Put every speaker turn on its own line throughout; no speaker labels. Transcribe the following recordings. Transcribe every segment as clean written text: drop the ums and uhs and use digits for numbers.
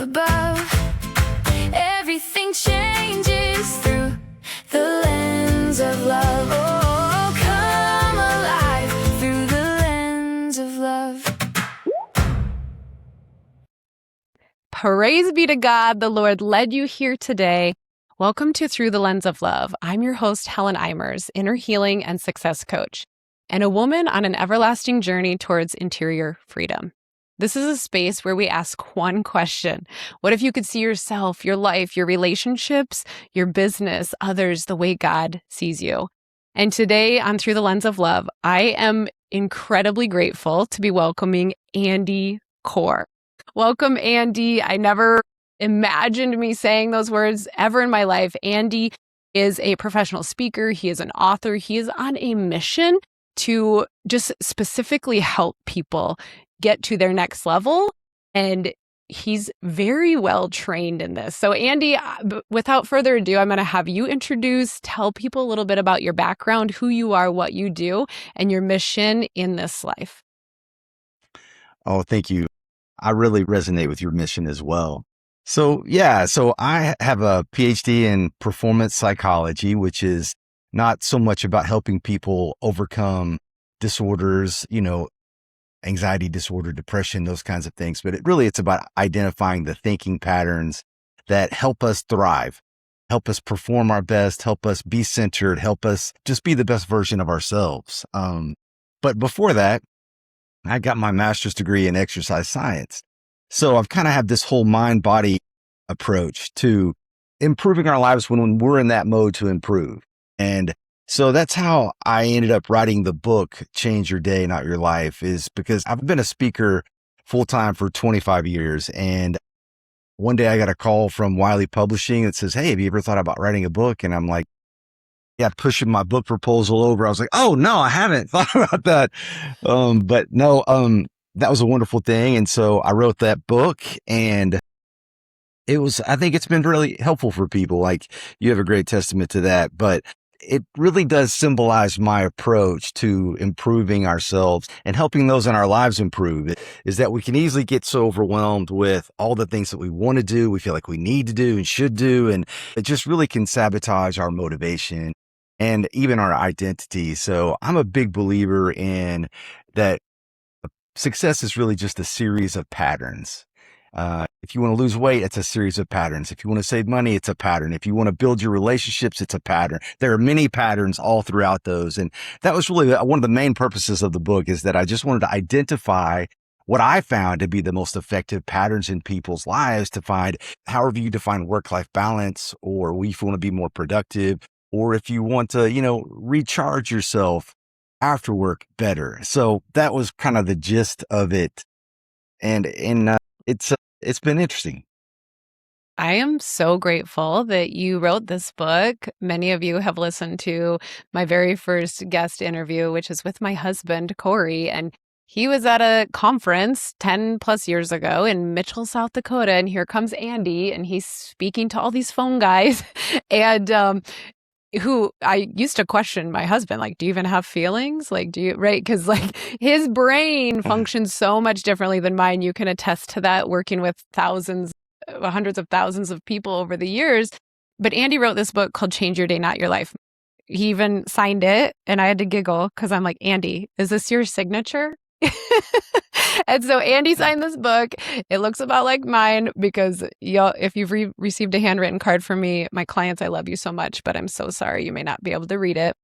above. Everything changes through the lens of love. Oh, come alive through the lens of love.
Praise be to God, the Lord led you here today. Welcome to Through the Lens of Love. I'm your host, Helen Eimers, inner healing and success coach, and a woman on an everlasting journey towards interior freedom. This is a space where we ask one question. What if you could see yourself, your life, your relationships, your business, others, the way God sees you? And today on Through the Lens of Love, I am incredibly grateful to be welcoming Andy Corr. Welcome, Andy. I never imagined me saying those words ever in my life. Andy is a professional speaker. He is an author. He is on a mission to just specifically help people get to their next level. And he's very well trained in this. So Andy, without further ado, I'm going to have you tell people a little bit about your background, who you are, what you do, and your mission in this life.
Oh, thank you. I really resonate with your mission as well. So I have a Ph.D. in performance psychology, which is not so much about helping people overcome disorders, anxiety disorder, depression, those kinds of things. But it's about identifying the thinking patterns that help us thrive, help us perform our best, help us be centered, help us just be the best version of ourselves. But before that, I got my master's degree in exercise science. So I've kind of had this whole mind-body approach to improving our lives when we're in that mode to improve. And so that's how I ended up writing the book, Change Your Day, Not Your Life, is because I've been a speaker full-time for 25 years. And one day I got a call from Wiley Publishing that says, "Hey, have you ever thought about writing a book?" And I'm like, pushing my book proposal over. I was like, "Oh no, I haven't thought about that." That was a wonderful thing. And so I wrote that book, and I think it's been really helpful for people. Like, you have a great testament to that, but it really does symbolize my approach to improving ourselves and helping those in our lives improve, is that we can easily get so overwhelmed with all the things that we want to do, we feel like we need to do and should do, and it just really can sabotage our motivation and even our identity. So I'm a big believer in that success is really just a series of patterns. If you want to lose weight, it's a series of patterns. If you want to save money, it's a pattern. If you want to build your relationships, it's a pattern. There are many patterns all throughout those. And that was really one of the main purposes of the book, is that I just wanted to identify what I found to be the most effective patterns in people's lives, to find however you define work-life balance, or if you want to be more productive, or if you want to, recharge yourself after work better. So that was kind of the gist of it. And it's been interesting.
I am so grateful that you wrote this book. Many of you have listened to my very first guest interview, which is with my husband, Corey, and he was at a conference 10 plus years ago in Mitchell, South Dakota, and here comes Andy, and he's speaking to all these phone guys, and who I used to question my husband, like, do you even have feelings? Like, do you, right? Because like his brain functions so much differently than mine. You can attest to that, working with hundreds of thousands of people over the years. But Andy wrote this book called Change Your Day, Not Your Life. He even signed it, and I had to giggle because I'm like, Andy, is this your signature? And so Andy signed this book. It looks about like mine, because if you've received a handwritten card from me, my clients, I love you so much, but I'm so sorry you may not be able to read it.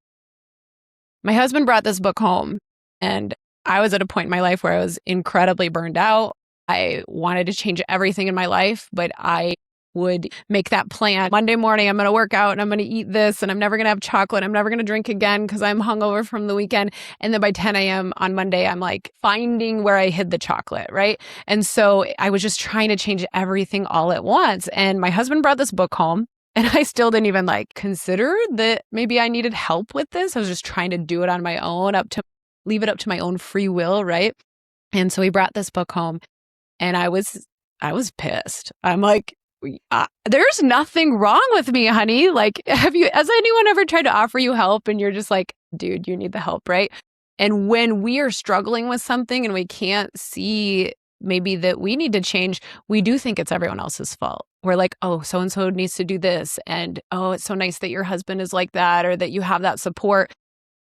My husband brought this book home, and I was at a point in my life where I was incredibly burned out. I wanted to change everything in my life, but I would make that plan. Monday morning, I'm going to work out and I'm going to eat this, and I'm never going to have chocolate. I'm never going to drink again because I'm hungover from the weekend. And then by 10 a.m. on Monday, I'm like finding where I hid the chocolate, right? And so I was just trying to change everything all at once. And my husband brought this book home, and I still didn't even consider that maybe I needed help with this. I was just trying to do it on my own, leave it up to my own free will, right? And so he brought this book home, and I was pissed. I'm like, there's nothing wrong with me, honey. Like, has anyone ever tried to offer you help and you're just like, dude, you need the help, right? And when we are struggling with something and we can't see maybe that we need to change, we do think it's everyone else's fault. We're like, oh, so-and-so needs to do this. And oh, it's so nice that your husband is like that or that you have that support.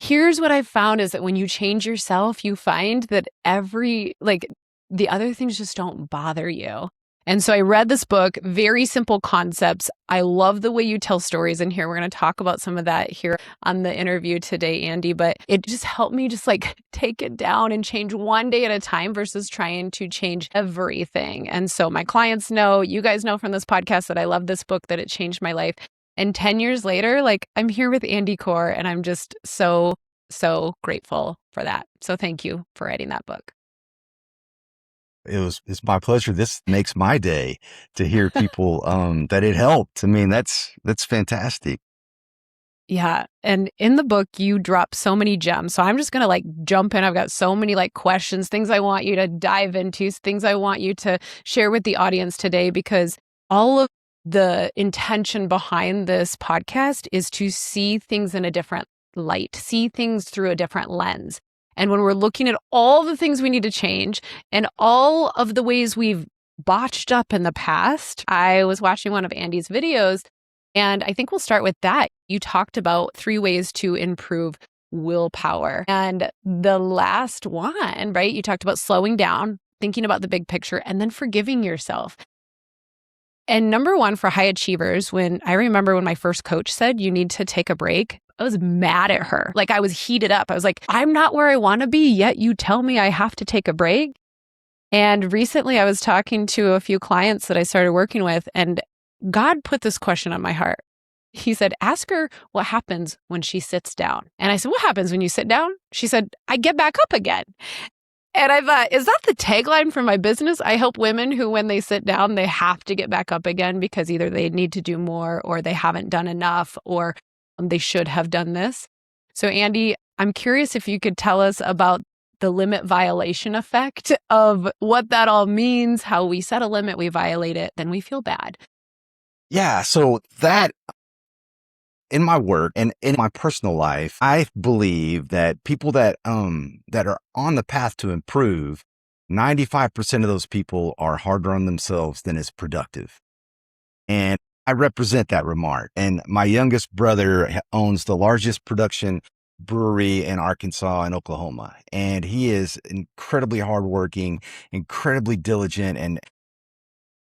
Here's what I've found is that when you change yourself, you find that the other things just don't bother you. And so I read this book, very simple concepts. I love the way you tell stories in here. We're going to talk about some of that here on the interview today, Andy, but it just helped me just like take it down and change one day at a time versus trying to change everything. And so my clients know, you guys know from this podcast that I love this book, that it changed my life. And 10 years later, like I'm here with Andy Core, and I'm just so, so grateful for that. So thank you for writing that book.
It's my pleasure. This makes my day to hear people that it helped. I mean, that's fantastic.
Yeah. And in the book, you drop so many gems. So I'm just going to like jump in. I've got so many like questions, things I want you to dive into, things I want you to share with the audience today, because all of the intention behind this podcast is to see things in a different light, see things through a different lens. And when we're looking at all the things we need to change and all of the ways we've botched up in the past, I was watching one of Andy's videos, and I think we'll start with that. You talked about 3 ways to improve willpower. And the last one, right? You talked about slowing down, thinking about the big picture, and then forgiving yourself. And number 1 for high achievers, I remember when my first coach said, you need to take a break, I was mad at her. Like I was heated up. I was like, I'm not where I want to be, yet you tell me I have to take a break. And recently I was talking to a few clients that I started working with, and God put this question on my heart. He said, ask her what happens when she sits down. And I said, what happens when you sit down? She said, I get back up again. And I thought, is that the tagline for my business? I help women who, when they sit down, they have to get back up again because either they need to do more or they haven't done enough or they should have done this. So Andy, I'm curious if you could tell us about the limit violation effect of what that all means, how we set a limit, we violate it, then we feel bad.
Yeah. So that in my work and in my personal life, I believe that people that are on the path to improve, 95% of those people are harder on themselves than is productive. And I represent that remark. And my youngest brother owns the largest production brewery in Arkansas and Oklahoma. And he is incredibly hardworking, incredibly diligent, and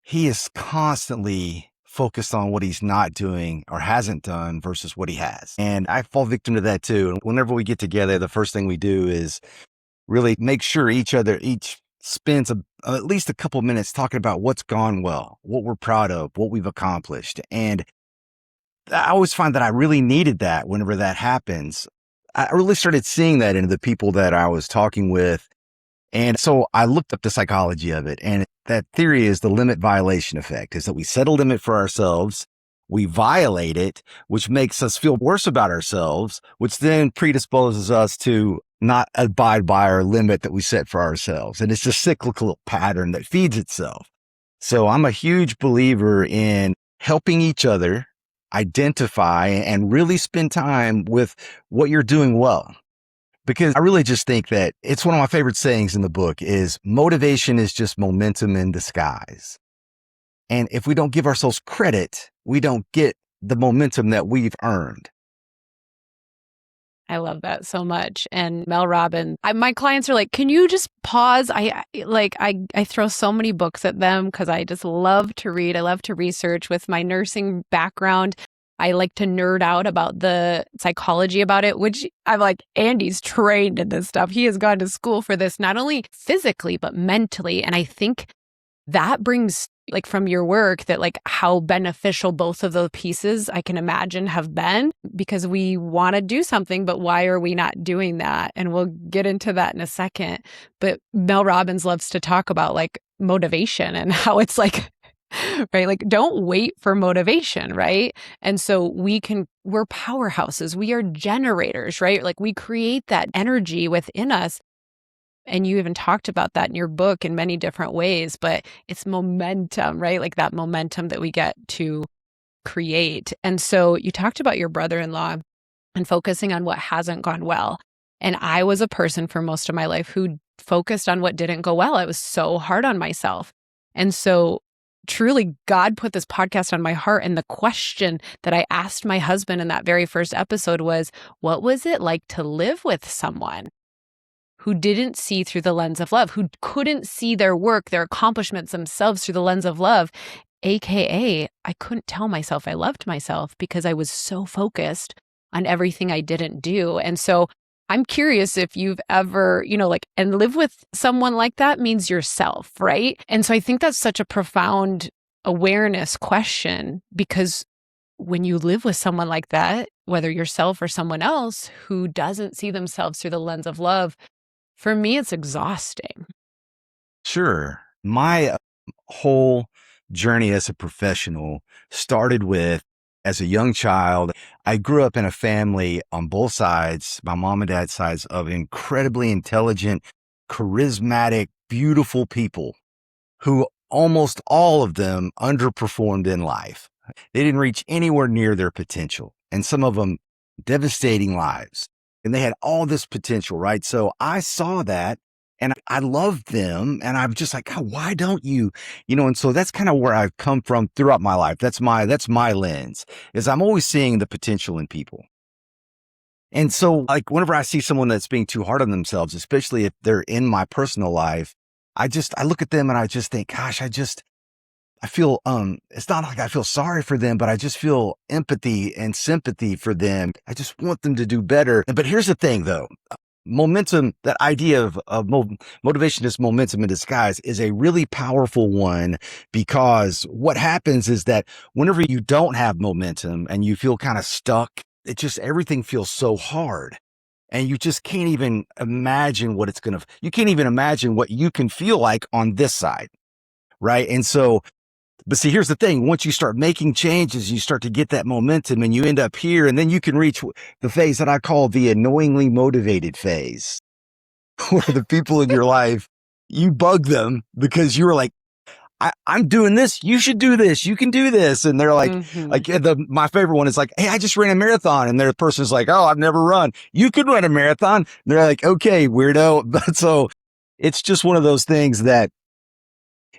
he is constantly focused on what he's not doing or hasn't done versus what he has. And I fall victim to that too. And whenever we get together, the first thing we do is really make sure each spends at least a couple minutes talking about what's gone well, what we're proud of, what we've accomplished. And I always find that I really needed that whenever that happens. I really started seeing that in the people that I was talking with. And so I looked up the psychology of it. And that theory is the limit violation effect, is that we set a limit for ourselves, we violate it, which makes us feel worse about ourselves, which then predisposes us to not abide by our limit that we set for ourselves. And it's a cyclical pattern that feeds itself. So I'm a huge believer in helping each other identify and really spend time with what you're doing well. Because I really just think that it's one of my favorite sayings in the book is motivation is just momentum in disguise. And if we don't give ourselves credit, we don't get the momentum that we've earned.
I love that so much. And Mel Robbins, my clients are like, can you just pause? I throw so many books at them because I just love to read. I love to research. With my nursing background, I like to nerd out about the psychology about it, which I'm like, Andy's trained in this stuff. He has gone to school for this, not only physically, but mentally. And I think that brings, like, from your work, that like how beneficial both of those pieces I can imagine have been, because we want to do something, but why are we not doing that? And we'll get into that in a second. But Mel Robbins loves to talk about like motivation and how it's like, right? Like, don't wait for motivation, right? And so we're powerhouses. We are generators, right? Like, we create that energy within us. And you even talked about that in your book in many different ways, but it's momentum, right? Like that momentum that we get to create. And so you talked about your brother-in-law and focusing on what hasn't gone well. And I was a person for most of my life who focused on what didn't go well. I was so hard on myself. And so truly, God put this podcast on my heart. And the question that I asked my husband in that very first episode was, what was it like to live with someone who didn't see through the lens of love, who couldn't see their work, their accomplishments themselves through the lens of love? AKA, I couldn't tell myself I loved myself because I was so focused on everything I didn't do. And so I'm curious if you've ever, and live with someone like that means yourself, right? And so I think that's such a profound awareness question, because when you live with someone like that, whether yourself or someone else who doesn't see themselves through the lens of love, for me, it's exhausting.
Sure. My whole journey as a professional started with, as a young child, I grew up in a family on both sides, my mom and dad's sides, of incredibly intelligent, charismatic, beautiful people who almost all of them underperformed in life. They didn't reach anywhere near their potential, and some of them devastating lives. And they had all this potential, right? So I saw that and I loved them. And I'm just like, God, why don't you, and so that's kind of where I've come from throughout my life. That's my lens, is I'm always seeing the potential in people. And so like whenever I see someone that's being too hard on themselves, especially if they're in my personal life, I look at them and I just think, gosh, I feel, it's not like I feel sorry for them, but I just feel empathy and sympathy for them. I just want them to do better. But here's the thing though, momentum, that idea of motivation is momentum in disguise, is a really powerful one, because what happens is that whenever you don't have momentum and you feel kind of stuck, everything feels so hard. And you just can't even imagine you can't even imagine what you can feel like on this side. Right. And so, but see, here's the thing. Once you start making changes, you start to get that momentum and you end up here, and then you can reach the phase that I call the annoyingly motivated phase, where the people in your life, you bug them because you're like, I'm doing this. You should do this. You can do this. And they're like, my favorite one is like, hey, I just ran a marathon. And their person's like, oh, I've never run. You could run a marathon. And they're like, okay, weirdo. But so it's just one of those things that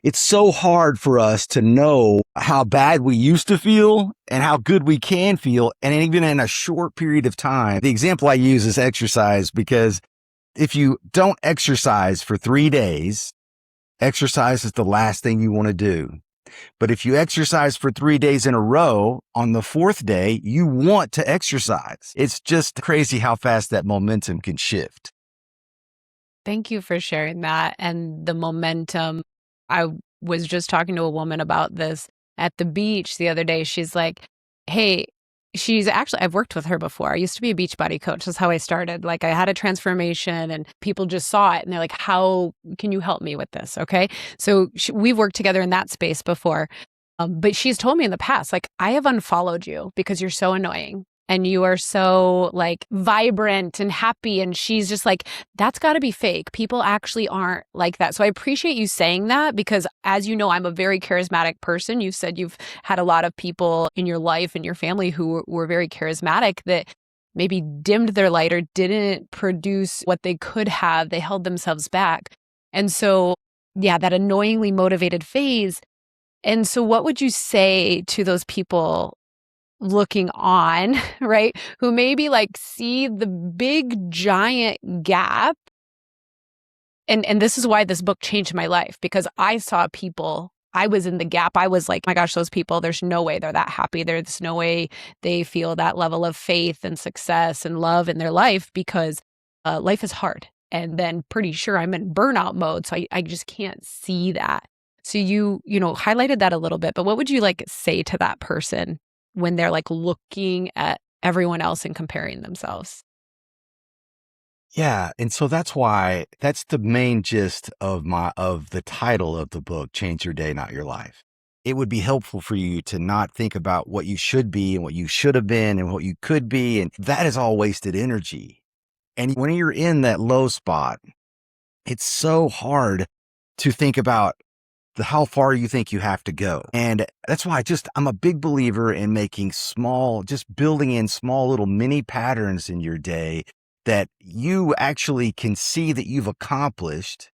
it's so hard for us to know how bad we used to feel and how good we can feel. And even in a short period of time, the example I use is exercise, because if you don't exercise for 3 days, exercise is the last thing you want to do. But if you exercise for 3 days in a row, on the 4th day, you want to exercise. It's just crazy how fast that momentum can shift.
Thank you for sharing that. And the momentum. I was just talking to a woman about this at the beach the other day. She's like, hey, I've worked with her before. I used to be a Beachbody coach. That's how I started. Like, I had a transformation and people just saw it and they're like, how can you help me with this? Okay. So we've worked together in that space before. But she's told me in the past, like, I have unfollowed you because you're so annoying. And you are so like vibrant and happy. And she's just like, that's got to be fake. People actually aren't like that. So I appreciate you saying that, because as you know, I'm a very charismatic person. You said you've had a lot of people in your life and your family who were very charismatic that maybe dimmed their light or didn't produce what they could have. They held themselves back. And so, yeah, that annoyingly motivated phase. And so what would you say to those people looking on, right? Who maybe like see the big giant gap. And this is why this book changed my life, because I saw people, I was in the gap. I was like, my gosh, those people, there's no way they're that happy. There's no way they feel that level of faith and success and love in their life, because life is hard. And then pretty sure I'm in burnout mode. So I just can't see that. So you highlighted that a little bit, but what would you like say to that person when they're like looking at everyone else and comparing themselves?
Yeah. And so that's the main gist of the title of the book, Change Your Day, Not Your Life. It would be helpful for you to not think about what you should be and what you should have been and what you could be. And that is all wasted energy. And when you're in that low spot, it's so hard to think about how far you think you have to go. And that's why I'm a big believer in just building in small little mini patterns in your day that you actually can see that you've accomplished.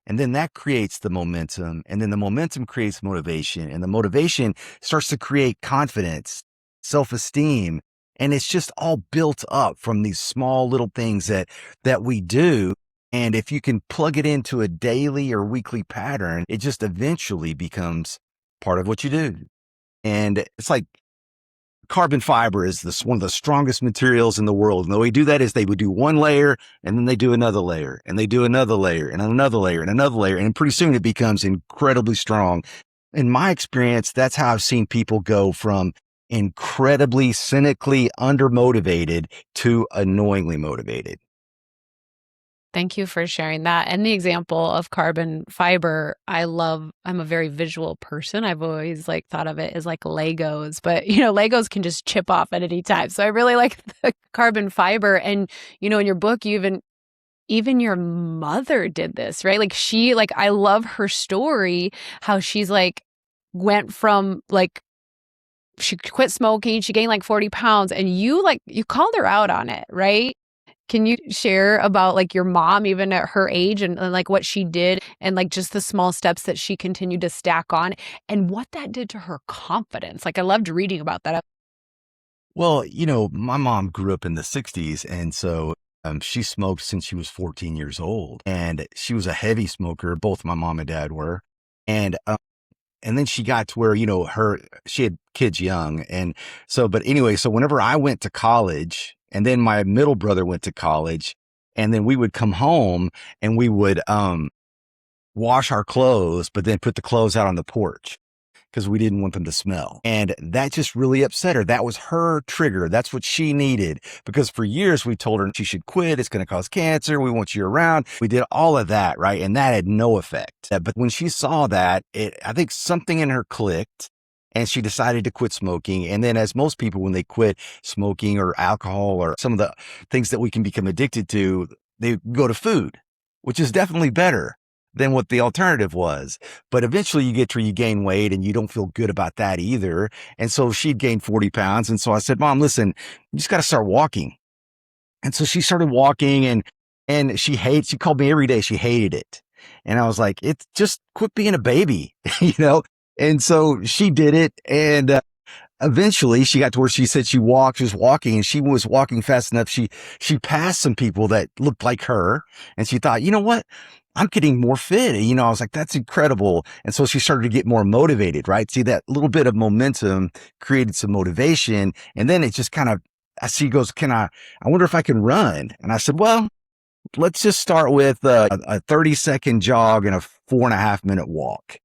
And then that creates the momentum. And then the momentum creates motivation. And the motivation starts to create confidence, self-esteem. And it's just all built up from these small little things that we do. And if you can plug it into a daily or weekly pattern, it just eventually becomes part of what you do. And it's like carbon fiber is one of the strongest materials in the world. And the way they do that is they would do one layer and then they do another layer and they do another layer and another layer and another layer. And pretty soon it becomes incredibly strong. In my experience, that's how I've seen people go from incredibly cynically undermotivated to annoyingly motivated.
Thank you for sharing that. And the example of carbon fiber, I'm a very visual person. I've always thought of it as like Legos, but Legos can just chip off at any time. So I really like the carbon fiber. And, in your book, even your mother did this, right? I love her story, how she's went from she quit smoking, she gained 40 pounds, and you called her out on it, right? Can you share about your mom, even at her age, and what she did, and just the small steps that she continued to stack on, and what that did to her confidence? I loved reading about that.
Well, my mom grew up in the 60s. And so she smoked since she was 14 years old. And she was a heavy smoker. Both my mom and dad were. And then she got to where, she had kids young. And so, but anyway, so whenever I went to college, and then my middle brother went to college, and then we would come home and we would wash our clothes, but then put the clothes out on the porch because we didn't want them to smell. And that just really upset her. That was her trigger. That's what she needed, because for years we told her she should quit. It's going to cause cancer. We want you around. We did all of that, right? And that had no effect. But when she saw that, I think something in her clicked. And she decided to quit smoking. And then, as most people, when they quit smoking or alcohol or some of the things that we can become addicted to, they go to food, which is definitely better than what the alternative was. But eventually you get to where you gain weight and you don't feel good about that either. And so she'd gained 40 pounds. And so I said, Mom, listen, you just got to start walking. And so she started walking, and she called me every day. She hated it. And I was like, it's just quit being a baby, And so she did it. And eventually she got to where she said she was walking, and she was walking fast enough. She passed some people that looked like her, and she thought, you know what? I'm getting more fit. I was like, that's incredible. And so she started to get more motivated, right? See, that little bit of momentum created some motivation. And then it just kind of, she goes, I wonder if I can run. And I said, well, let's just start with a 30-second jog and a 4.5-minute walk.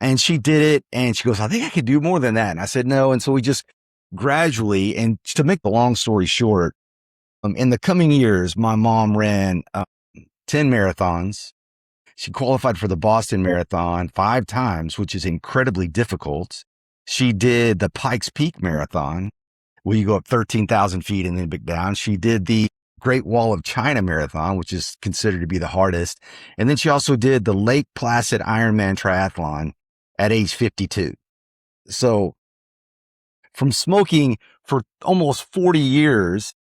And she did it, and she goes, I think I could do more than that. And I said, no. And so we just gradually, and to make the long story short, in the coming years, my mom ran 10 marathons. She qualified for the Boston Marathon 5 times, which is incredibly difficult. She did the Pikes Peak Marathon, where you go up 13,000 feet and then back down. She did the Great Wall of China Marathon, which is considered to be the hardest. And then she also did the Lake Placid Ironman Triathlon at age 52. So from smoking for almost 40 years,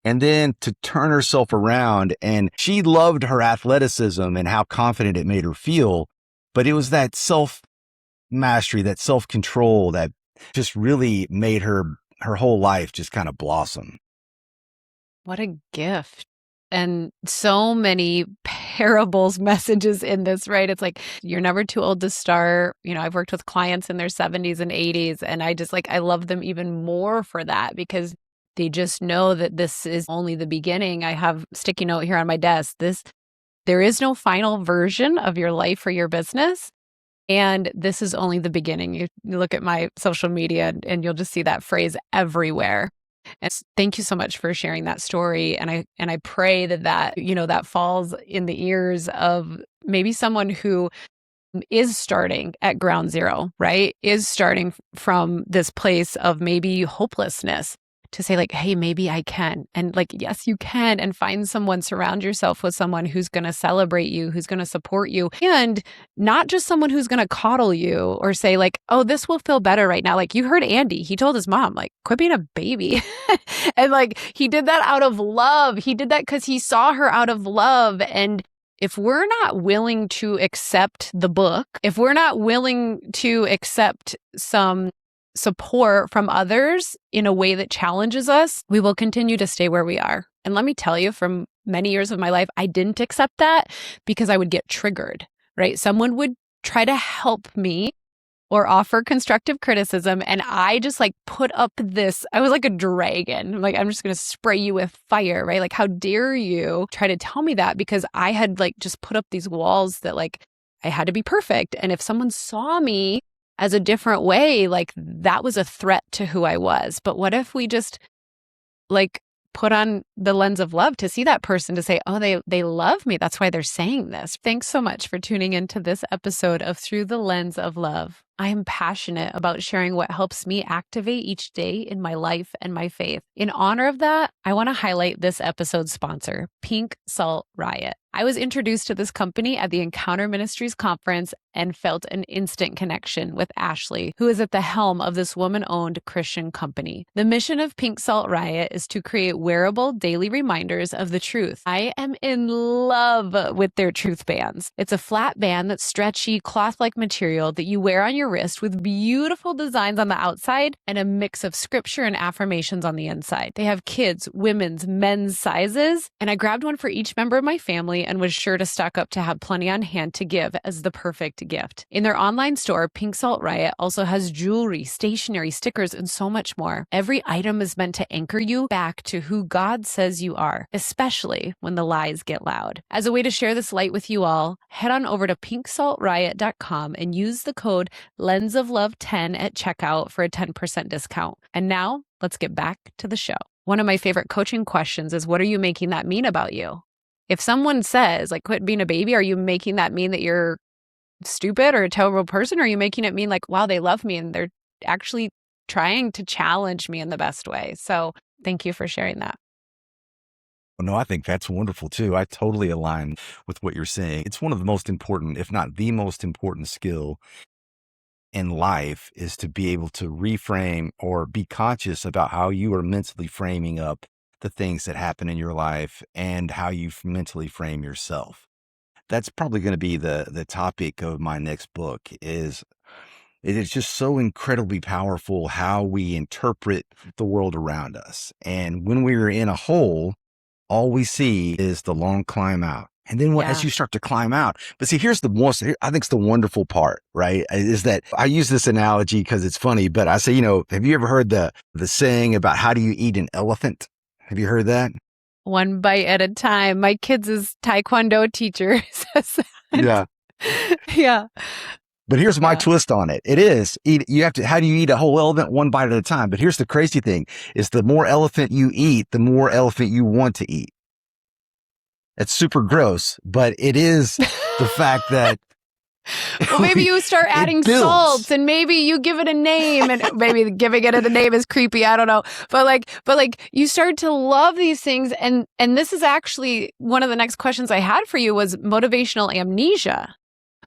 and then to turn herself around, and she loved her athleticism and how confident it made her feel. But it was that self-mastery, that self-control that just really made her whole life just kind of blossom.
What a gift. And so many parables, messages in this, right? It's like, you're never too old to start. I've worked with clients in their 70s and 80s, and I love them even more for that, because they just know that this is only the beginning. I have a sticky note here on my desk. There is no final version of your life or your business. And this is only the beginning. You look at my social media and you'll just see that phrase everywhere. And thank you so much for sharing that story. And I pray that that falls in the ears of maybe someone who is starting at ground zero, right? Is starting from this place of maybe hopelessness, to say like, hey, maybe I can. And like, yes, you can. And find someone, surround yourself with someone who's going to celebrate you, who's going to support you, and not just someone who's going to coddle you or say like, oh, this will feel better right now. Like you heard Andy, he told his mom, like, quit being a baby. And like, he did that out of love. He did that because he saw her out of love. And if we're not willing to accept the book, if we're not willing to accept some support from others in a way that challenges us, we will continue to stay where we are. And let me tell you, from many years of my life, I didn't accept that because I would get triggered, right? Someone would try to help me or offer constructive criticism. And I just like put up this, I was like a dragon. I'm like, I'm just going to spray you with fire, right? Like, how dare you try to tell me that? Because I had like just put up these walls that like I had to be perfect. And if someone saw me as a different way, like that was a threat to who I was. But what if we just like put on the lens of love to see that person, to say, oh, they love me. That's why they're saying this. Thanks so much for tuning into this episode of Through the Lens of Love. I am passionate about sharing what helps me activate each day in my life and my faith. In honor of that, I want to highlight this episode's sponsor, Pink Salt Riot. I was introduced to this company at the Encounter Ministries conference and felt an instant connection with Ashley, who is at the helm of this woman-owned Christian company. The mission of Pink Salt Riot is to create wearable daily reminders of the truth. I am in love with their truth bands. It's a flat band that's stretchy, cloth-like material that you wear on your wrist with beautiful designs on the outside and a mix of scripture and affirmations on the inside. They have kids, women's, men's sizes, and I grabbed one for each member of my family and was sure to stock up to have plenty on hand to give as the perfect gift. In their online store, Pink Salt Riot also has jewelry, stationery, stickers, and so much more. Every item is meant to anchor you back to who God says you are, especially when the lies get loud. As a way to share this light with you all, head on over to pinksaltriot.com and use the code LensOfLove10 at checkout for a 10% discount. And now, let's get back to the show. One of my favorite coaching questions is, what are you making that mean about you? If someone says, like, quit being a baby, are you making that mean that you're stupid or a terrible person? Or are you making it mean like, wow, they love me and they're actually trying to challenge me in the best way? So thank you for sharing that.
No, I think that's wonderful too. I totally align with what you're saying. It's one of the most important, if not the most important skill in life, is to be able to reframe or be conscious about how you are mentally framing up the things that happen in your life and how you mentally frame yourself. That's probably going to be the topic of my next book. It is just so incredibly powerful how we interpret the world around us. And when we're in a hole, all we see is the long climb out. And then as you start to climb out, but see, here's I think it's the wonderful part, right? Is that I use this analogy because it's funny, but I say, have you ever heard the saying about how do you eat an elephant? Have you heard that?
One bite at a time. My kids' Taekwondo teacher says that.
Yeah.
Yeah.
But here's my twist on it. It is, how do you eat a whole elephant? One bite at a time. But here's the crazy thing is the more elephant you eat, the more elephant you want to eat. It's super gross, but it is the fact that
well, maybe you start adding salts and maybe you give it a name, and maybe giving it a name is creepy. I don't know. But like you start to love these things. And this is actually one of the next questions I had for you was motivational amnesia,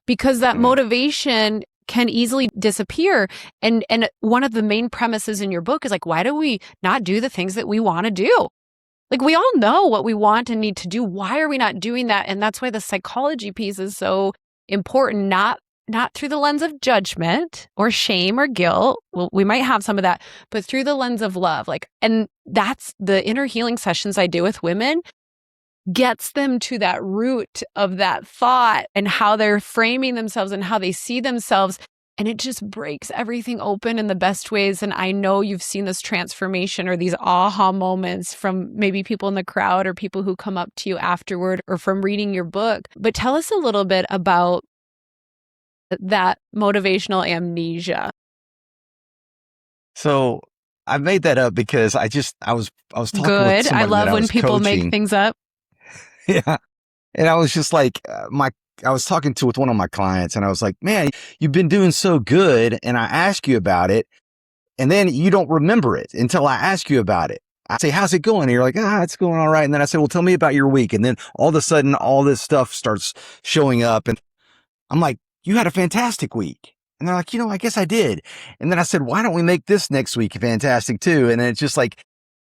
because that motivation can easily disappear. And one of the main premises in your book is like, why do we not do the things that we want to do? Like, we all know what we want and need to do. Why are we not doing that? And that's why the psychology piece is so important, not through the lens of judgment or shame or guilt. Well, we might have some of that, but through the lens of love. And that's the inner healing sessions I do with women, gets them to that root of that thought and how they're framing themselves and how they see themselves. And it just breaks everything open in the best ways. And I know you've seen this transformation or these aha moments from maybe people in the crowd or people who come up to you afterward or from reading your book. But tell us a little bit about that motivational amnesia.
So I made that up because I was talking
Good.
with somebody
I love
that I
when
was
people
coaching.
make things up.
Yeah. And I was just like, I was talking with one of my clients and I was like, man, you've been doing so good. And I asked you about it And then you don't remember it until I ask you about it. I say, how's it going? And you're like, it's going all right. And then I say, well, tell me about your week. And then all of a sudden, all this stuff starts showing up. And I'm like, you had a fantastic week. And they're like, I guess I did. And then I said, why don't we make this next week fantastic too? And it's just like,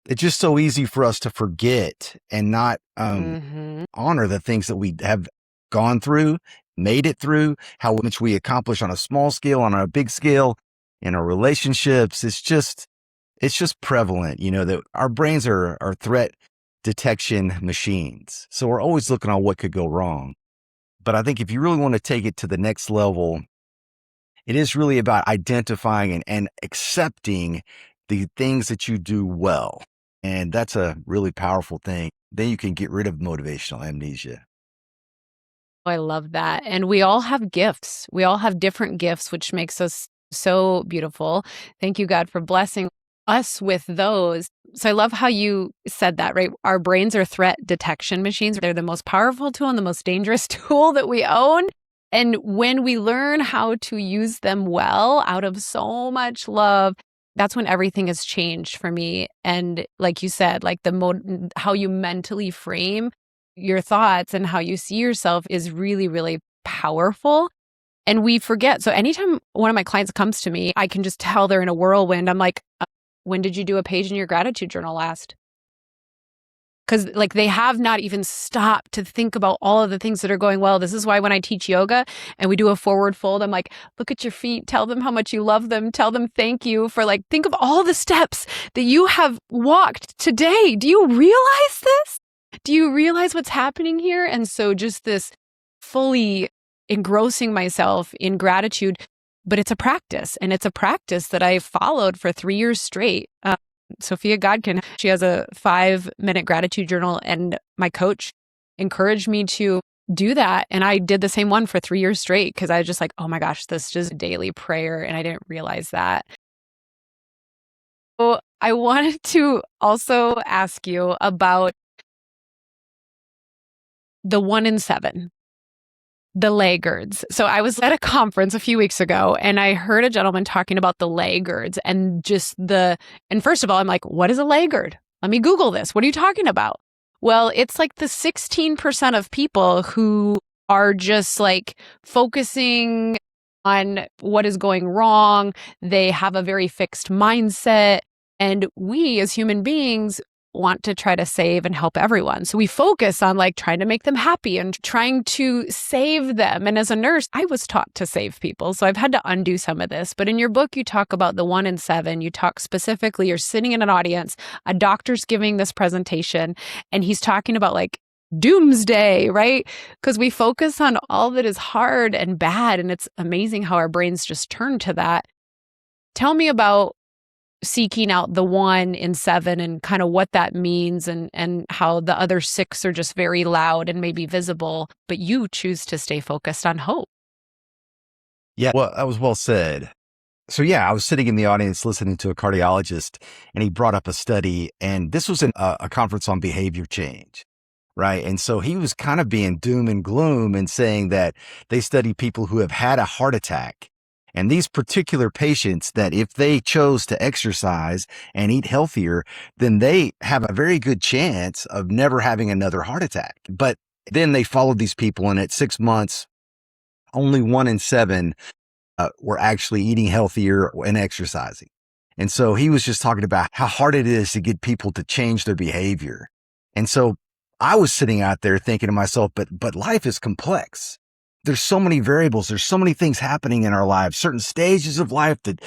it's just so easy for us to forget and not honor the things that we have gone through, made it through, how much we accomplish on a small scale, on a big scale, in our relationships. It's just prevalent, that our brains are threat detection machines. So we're always looking on what could go wrong. But I think if you really want to take it to the next level, it is really about identifying and accepting the things that you do well. And that's a really powerful thing. Then you can get rid of motivational amnesia.
I love that. And we all have gifts. We all have different gifts, which makes us so beautiful. Thank you, God, for blessing us with those. So I love how you said that, right? Our brains are threat detection machines. They're the most powerful tool and the most dangerous tool that we own. And when we learn how to use them well out of so much love, that's when everything has changed for me. And like you said, like how you mentally frame your thoughts and how you see yourself is really, really powerful. And we forget. So anytime one of my clients comes to me, I can just tell they're in a whirlwind. I'm like, when did you do a page in your gratitude journal last? Because like they have not even stopped to think about all of the things that are going well. This is why when I teach yoga and we do a forward fold, I'm like, look at your feet, tell them how much you love them, tell them thank you for think of all the steps that you have walked today. Do you realize this? Do you realize what's happening here? And so just this fully engrossing myself in gratitude, but it's a practice, and it's a practice that I followed for 3 years straight. Sophia Godkin, she has a 5-minute gratitude journal, and my coach encouraged me to do that. And I did the same one for 3 years straight because I was just like, oh my gosh, this is just daily prayer. And I didn't realize that. So I wanted to also ask you about the 1 in 7. The laggards. So I was at a conference a few weeks ago and I heard a gentleman talking about the laggards and and first of all, I'm like, what is a laggard? Let me Google this. What are you talking about? Well, it's like the 16% of people who are just focusing on what is going wrong. They have a very fixed mindset. And we as human beings want to try to save and help everyone. So we focus on trying to make them happy and trying to save them. And as a nurse, I was taught to save people. So I've had to undo some of this. But in your book, you talk about the 1 in 7. You talk specifically, you're sitting in an audience, a doctor's giving this presentation, and he's talking about doomsday, right? Because we focus on all that is hard and bad. And it's amazing how our brains just turn to that. Tell me about seeking out the 1 in 7 and kind of what that means and how the other 6 are just very loud and maybe visible, but you choose to stay focused on hope.
Yeah, well, that was well said. So yeah, I was sitting in the audience listening to a cardiologist and he brought up a study, and this was a conference on behavior change, right? And so he was kind of being doom and gloom and saying that they study people who have had a heart attack. And these particular patients, that if they chose to exercise and eat healthier, then they have a very good chance of never having another heart attack. But then they followed these people, and at 6 months, only 1 in 7 were actually eating healthier and exercising. And so he was just talking about how hard it is to get people to change their behavior. And so I was sitting out there thinking to myself, but life is complex. There's so many variables. There's so many things happening in our lives, certain stages of life, that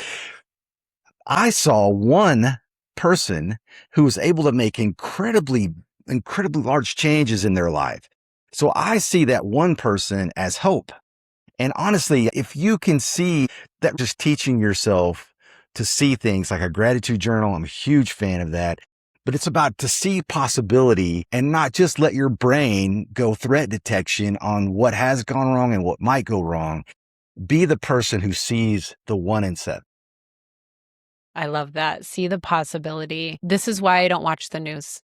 I saw one person who was able to make incredibly large changes in their life. So I see that one person as hope. And honestly, if you can see that, just teaching yourself to see things like a gratitude journal, I'm a huge fan of that. But it's about to see possibility and not just let your brain go threat detection on what has gone wrong and what might go wrong. Be the person who sees the 1 in 7.
I love that. See the possibility. This is why I don't watch the news.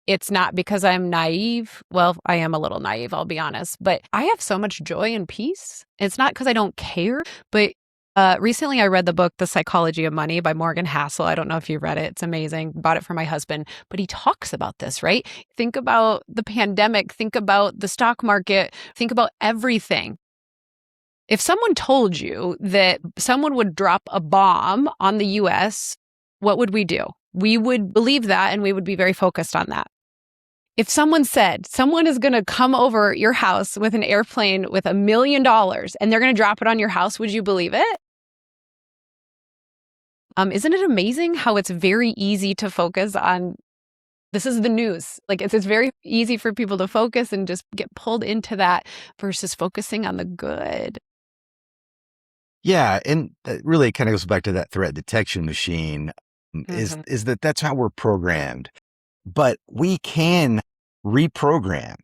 It's not because I'm naive. Well, I am a little naive, I'll be honest, but I have so much joy and peace. It's not because I don't care, but Recently, I read the book, The Psychology of Money by Morgan Housel. I don't know if you read it. It's amazing. Bought it for my husband. But he talks about this, right? Think about the pandemic. Think about the stock market. Think about everything. If someone told you that someone would drop a bomb on the US, what would we do? We would believe that and we would be very focused on that. If someone said someone is going to come over your house with an airplane with $1 million and they're going to drop it on your house, would you believe it? Isn't it amazing how it's very easy to focus on this is the news. Like it's very easy for people to focus and just get pulled into that versus focusing on the good.
Yeah, and that really kind of goes back to that threat detection machine. Is that that's how we're programmed, but we can reprogram,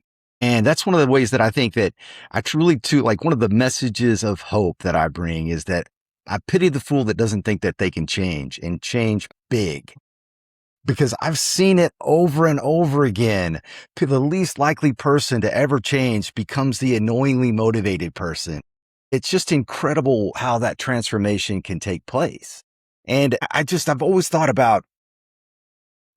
and that's one of the ways that I think that I truly too like one of the messages of hope that I bring is that I pity the fool that doesn't think that they can change and change big. Because I've seen it over and over again. The least likely person to ever change becomes the annoyingly motivated person. It's just incredible how that transformation can take place. And I've always thought about,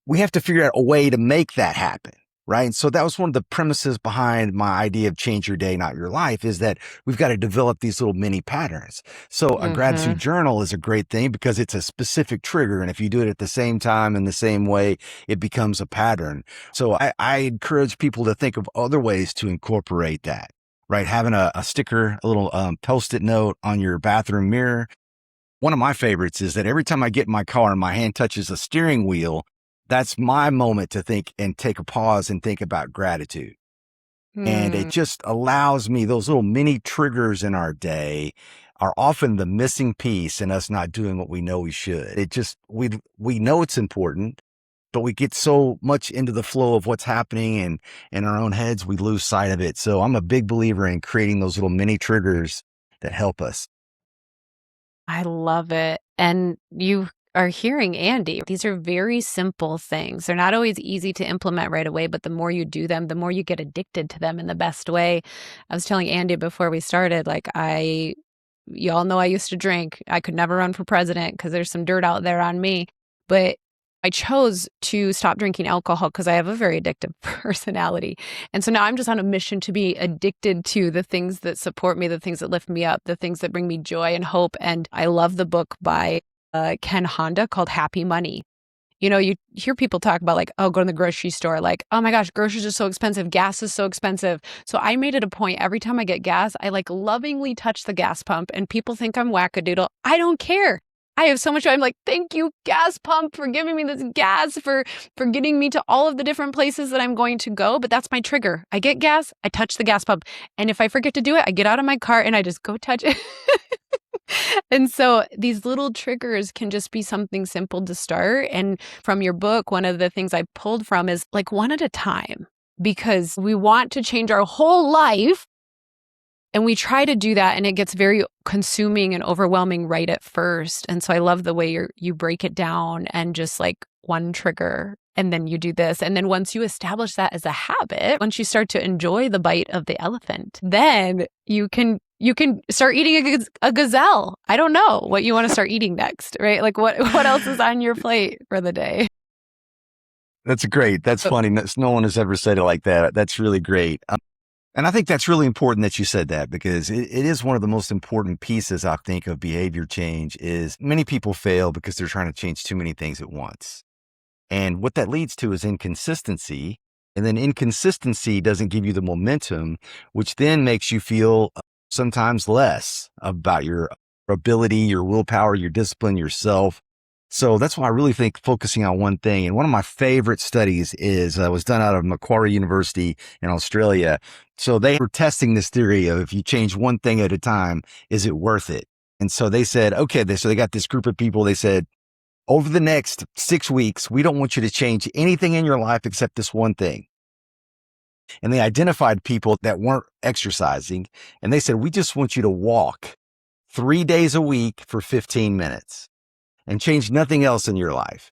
we have to figure out a way to make that happen. Right. And so that was one of the premises behind my idea of change your day, not your life, is that we've got to develop these little mini patterns. So a gratitude journal is a great thing because it's a specific trigger. And if you do it at the same time in the same way, it becomes a pattern. So I encourage people to think of other ways to incorporate that. Right. Having a sticker, a little Post-it note on your bathroom mirror. One of my favorites is that every time I get in my car and my hand touches a steering wheel, that's my moment to think and take a pause and think about gratitude. And it just allows me, those little mini triggers in our day are often the missing piece in us not doing what we know we should. It just, we know it's important, but we get so much into the flow of what's happening and in our own heads, we lose sight of it. So I'm a big believer in creating those little mini triggers that help us.
I love it. And you are hearing Andy. These are very simple things. They're not always easy to implement right away, but the more you do them, the more you get addicted to them in the best way. I was telling Andy before we started, y'all know I used to drink. I could never run for president because there's some dirt out there on me. But I chose to stop drinking alcohol because I have a very addictive personality. And so now I'm just on a mission to be addicted to the things that support me, the things that lift me up, the things that bring me joy and hope. And I love the book by Ken Honda called Happy Money. You know, you hear people talk about like, oh, go to the grocery store. Like, oh my gosh, groceries are so expensive. Gas is so expensive. So I made it a point every time I get gas, I like lovingly touch the gas pump and people think I'm wackadoodle. I don't care. I have so much joy. I'm like, thank you, gas pump, for giving me this gas, for getting me to all of the different places that I'm going to go. But that's my trigger. I get gas, I touch the gas pump. And if I forget to do it, I get out of my car and I just go touch it. And so these little triggers can just be something simple to start. And from your book, one of the things I pulled from is like one at a time, because we want to change our whole life. And we try to do that and it gets very consuming and overwhelming right at first. And so I love the way you break it down and just like one trigger and then you do this. And then once you establish that as a habit, once you start to enjoy the bite of the elephant, then you can start eating a gazelle. I don't know what you want to start eating next, right? Like what else is on your plate for the day?
That's great. That's funny. No one has ever said it like that. That's really great. And I think that's really important that you said that because it is one of the most important pieces, I think, of behavior change is many people fail because they're trying to change too many things at once. And what that leads to is inconsistency. And then inconsistency doesn't give you the momentum, which then makes you feel sometimes less about your ability, your willpower, your discipline, yourself. So that's why I really think focusing on one thing. And one of my favorite studies was done out of Macquarie University in Australia. So they were testing this theory of if you change one thing at a time, is it worth it? And so they said, okay, so they got this group of people. They said, over the next 6 weeks, we don't want you to change anything in your life except this one thing. And they identified people that weren't exercising. And they said, we just want you to walk 3 days a week for 15 minutes. And change nothing else in your life.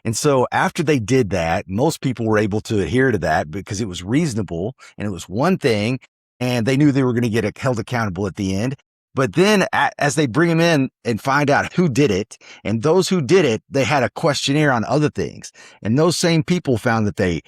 And so after they did that, most people were able to adhere to that because it was reasonable and it was one thing and they knew they were going to get held accountable at the end. But then as they bring them in and find out who did it, and those who did it, they had a questionnaire on other things. And those same people found that they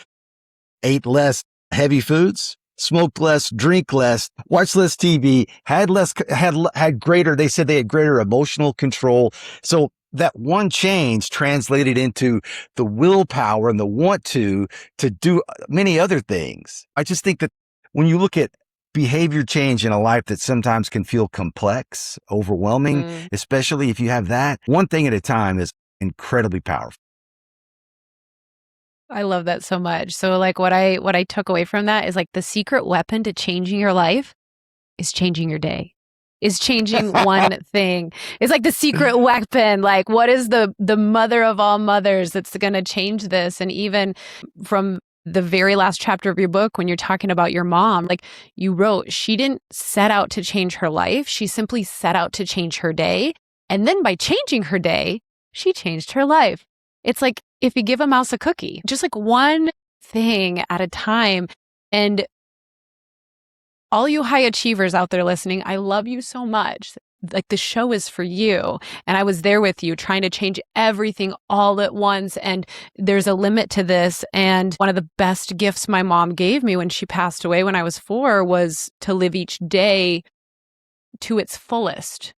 ate less heavy foods, smoked less, drink less, watched less TV, had greater, they said they had greater emotional control. So that one change translated into the willpower and the want to do many other things. I just think that when you look at behavior change in a life that sometimes can feel complex, overwhelming, especially if you have that, one thing at a time is incredibly powerful.
I love that so much. So like what I took away from that is like the secret weapon to changing your life is changing your day. Is changing one thing. It's like the secret weapon. Like what is the mother of all mothers that's going to change this? And even from the very last chapter of your book, when you're talking about your mom, like you wrote, she didn't set out to change her life. She simply set out to change her day. And then by changing her day, she changed her life. It's like if you give a mouse a cookie, just like one thing at a time. And all you high achievers out there listening, I love you so much. Like the show is for you. And I was there with you trying to change everything all at once. And there's a limit to this. And one of the best gifts my mom gave me when she passed away when I was 4 was to live each day to its fullest.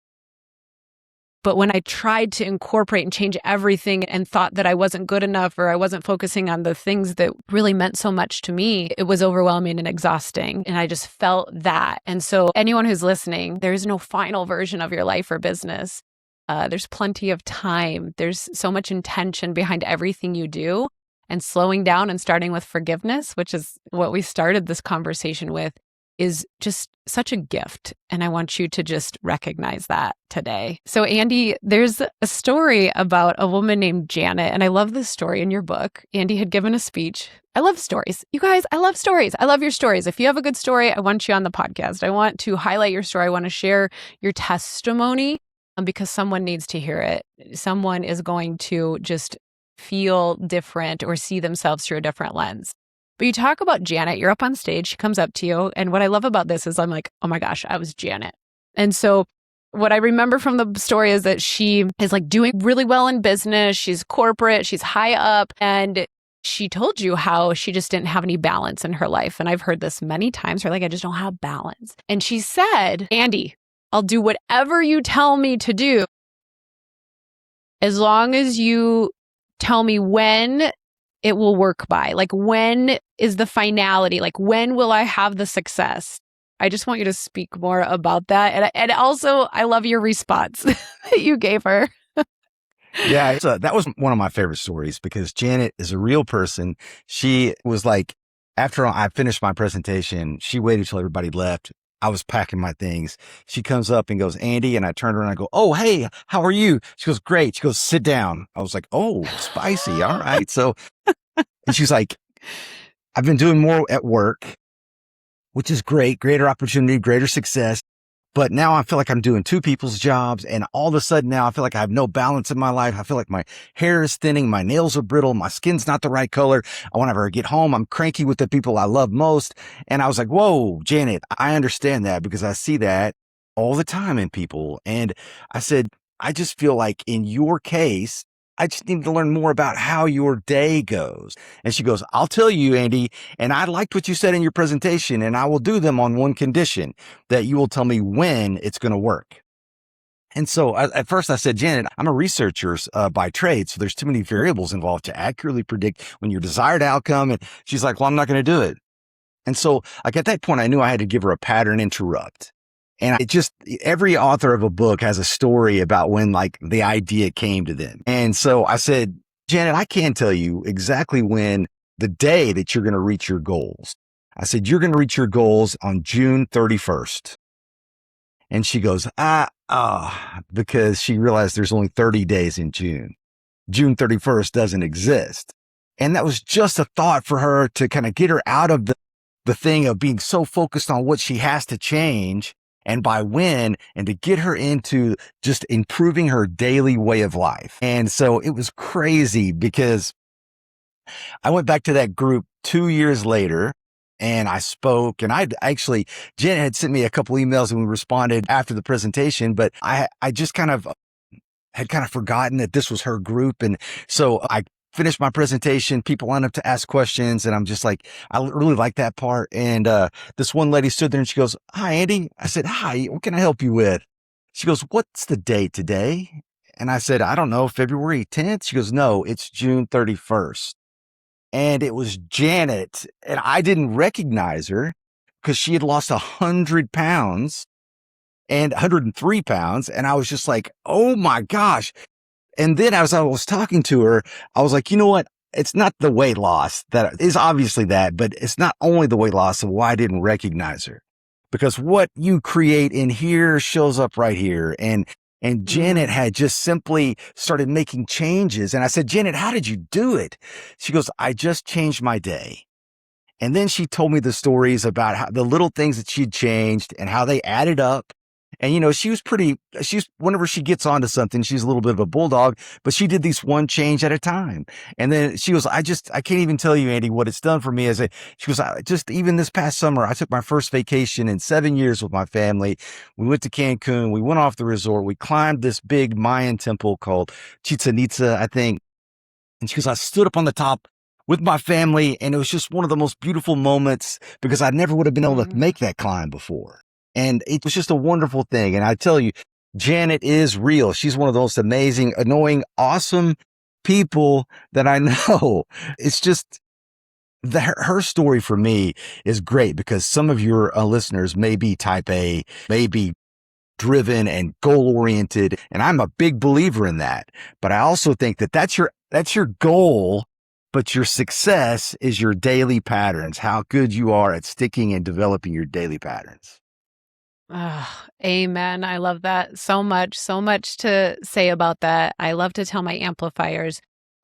But when I tried to incorporate and change everything and thought that I wasn't good enough or I wasn't focusing on the things that really meant so much to me, it was overwhelming and exhausting. And I just felt that. And so anyone who's listening, there is no final version of your life or business. There's plenty of time. There's so much intention behind everything you do. And slowing down and starting with forgiveness, which is what we started this conversation with, is just such a gift. And I want you to just recognize that today. So Andy, there's a story about a woman named Janet. And I love this story in your book. Andy had given a speech. I love stories. You guys, I love stories. I love your stories. If you have a good story, I want you on the podcast. I want to highlight your story. I want to share your testimony because someone needs to hear it. Someone is going to just feel different or see themselves through a different lens. But you talk about Janet, you're up on stage, she comes up to you. And what I love about this is I'm like, oh my gosh, I was Janet. And so what I remember from the story is that she is like doing really well in business. She's corporate, she's high up. And she told you how she just didn't have any balance in her life. And I've heard this many times. Her like, I just don't have balance. And she said, Andy, I'll do whatever you tell me to do as long as you tell me when it will work by. Like, when is the finality? Like, when will I have the success? I just want you to speak more about that. And also, I love your response that you gave her.
Yeah, that was one of my favorite stories because Janet is a real person. She was like, after I finished my presentation, she waited till everybody left. I was packing my things. She comes up and goes, Andy, and I turned around and I go, oh, hey, how are you? She goes, great. She goes, sit down. I was like, oh, spicy. All right. So, and she's like, I've been doing more at work, which is great, greater opportunity, greater success. But now I feel like I'm doing two people's jobs. And all of a sudden now I feel like I have no balance in my life. I feel like my hair is thinning. My nails are brittle. My skin's not the right color. Whenever I get home, I'm cranky with the people I love most. And I was like, whoa, Janet, I understand that because I see that all the time in people. And I said, I just feel like in your case, I just need to learn more about how your day goes. And she goes, I'll tell you, Andy, and I liked what you said in your presentation, and I will do them on one condition, that you will tell me when it's going to work. And so at first I said, Janet, I'm a researcher by trade, so there's too many variables involved to accurately predict when your desired outcome. And she's like, well, I'm not going to do it. And so like at that point, I knew I had to give her a pattern interrupt. And every author of a book has a story about when like the idea came to them. And so I said, Janet, I can tell you exactly when the day that you're going to reach your goals. I said, you're going to reach your goals on June 31st. And she goes, because she realized there's only 30 days in June. June 31st doesn't exist. And that was just a thought for her to kind of get her out of the thing of being so focused on what she has to change and by when, and to get her into just improving her daily way of life. And so it was crazy because I went back to that group 2 years later and I spoke, and Jen had sent me a couple emails and we responded after the presentation, but I just had kind of forgotten that this was her group. And so I finished my presentation, people lined up to ask questions. And I'm just like, I really like that part. And, this one lady stood there and she goes, "Hi, Andy." I said, "Hi, what can I help you with?" She goes, "What's the date today?" And I said, "I don't know, February 10th. She goes, "No, it's June 31st. And it was Janet. And I didn't recognize her because she had lost 100 pounds and 103 pounds. And I was just like, oh my gosh. And then as I was talking to her, I was like, you know what? It's not the weight loss that is obviously that, but it's not only the weight loss of why I didn't recognize her, because what you create in here shows up right here. And Janet had just simply started making changes. And I said, "Janet, how did you do it?" She goes, "I just changed my day." And then she told me the stories about how the little things that she'd changed and how they added up. And, whenever she gets onto something, she's a little bit of a bulldog, but she did these one change at a time. And then she goes, I can't even tell you, Andy, what it's done for me. She goes, even this past summer, I took my first vacation in 7 years with my family. We went to Cancun. We went off the resort. We climbed this big Mayan temple called Chichen Itza, I think. And she goes, I stood up on the top with my family, and it was just one of the most beautiful moments because I never would have been able to make that climb before. And it was just a wonderful thing. And I tell you, Janet is real. She's one of those amazing, annoying, awesome people that I know. It's just her story for me is great because some of your listeners may be type A, may be driven and goal oriented. And I'm a big believer in that. But I also think that that's your goal. But your success is your daily patterns, how good you are at sticking and developing your daily patterns.
Oh, amen. I love that so much. So much to say about that. I love to tell my amplifiers,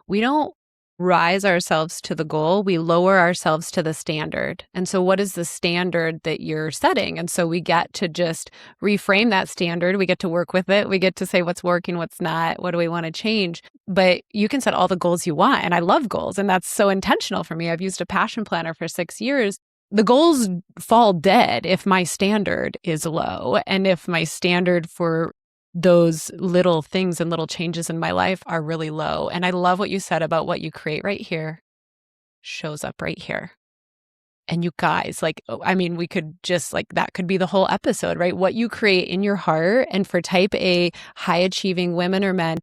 we don't rise ourselves to the goal, we lower ourselves to the standard. And so what is the standard that you're setting? And so we get to just reframe that standard. We get to work with it. We get to say what's working, what's not, what do we want to change? But you can set all the goals you want. And I love goals. And that's so intentional for me. I've used a passion planner for 6 years. The goals fall dead if my standard is low and if my standard for those little things and little changes in my life are really low. And I love what you said about what you create right here shows up right here. And you guys, we could just that could be the whole episode, right? What you create in your heart. And for type A, high achieving women or men,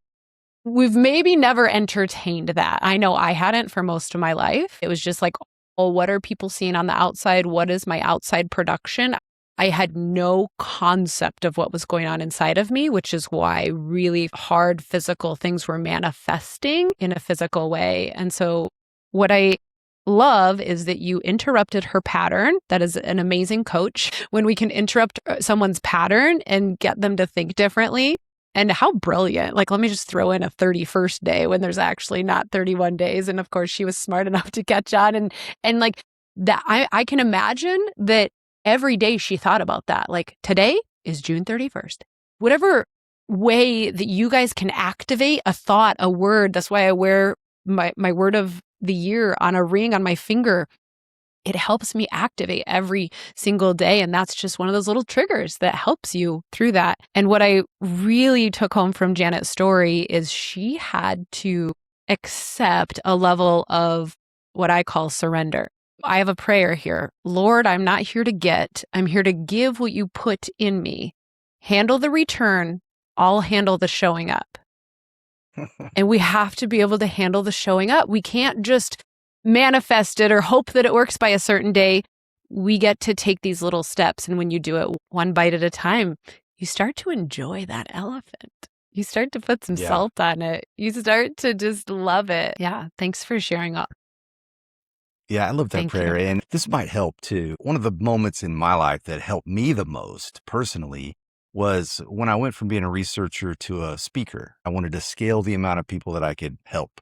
we've maybe never entertained that. I know I hadn't for most of my life. It was just like, well, what are people seeing on the outside? What is my outside production? I had no concept of what was going on inside of me, which is why really hard physical things were manifesting in a physical way. And so what I love is that you interrupted her pattern. That is an amazing coach when we can interrupt someone's pattern and get them to think differently. And how brilliant. Let me just throw in a 31st day when there's actually not 31 days. And of course, she was smart enough to catch on. And that, I can imagine that every day she thought about that. Today is June 31st. Whatever way that you guys can activate a thought, a word. That's why I wear my word of the year on a ring on my finger. It helps me activate every single day. And that's just one of those little triggers that helps you through that. And what I really took home from Janet's story is she had to accept a level of what I call surrender. I have a prayer here. Lord, I'm not here to get, I'm here to give what you put in me. Handle the return. I'll handle the showing up. And we have to be able to handle the showing up. We can't just manifest it or hope that it works by a certain day. We get to take these little steps. And when you do it one bite at a time, you start to enjoy that elephant. You start to put some salt on it. You start to just love it. Yeah. Thanks for sharing all.
Yeah, I love that prayer. And this might help too. One of the moments in my life that helped me the most personally was when I went from being a researcher to a speaker. I wanted to scale the amount of people that I could help.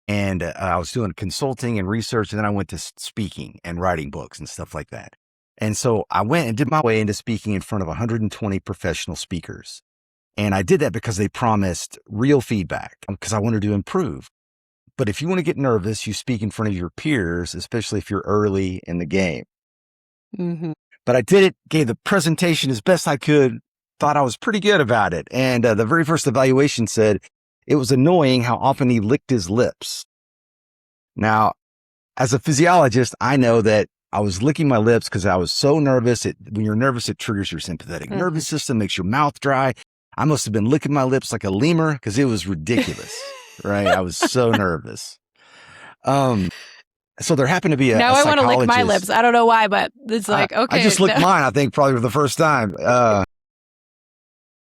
And I was doing consulting and research, and then I went to speaking and writing books and stuff like that. And so I went and did my way into speaking in front of 120 professional speakers. And I did that because they promised real feedback because I wanted to improve. But if you want to get nervous, you speak in front of your peers, especially if you're early in the game.
Mm-hmm.
But I did it, gave the presentation as best I could, thought I was pretty good about it. And the very first evaluation said it was annoying how often he licked his lips. Now, as a physiologist, I know that I was licking my lips because I was so nervous. When you're nervous, it triggers your sympathetic nervous system, makes your mouth dry. I must have been licking my lips like a lemur because it was ridiculous, right? I was so nervous. So there happened to be
Now
a
I want to lick my
psychologist.
lips. I don't know why, but it's like, okay.
I just licked mine, I think, probably for the first time.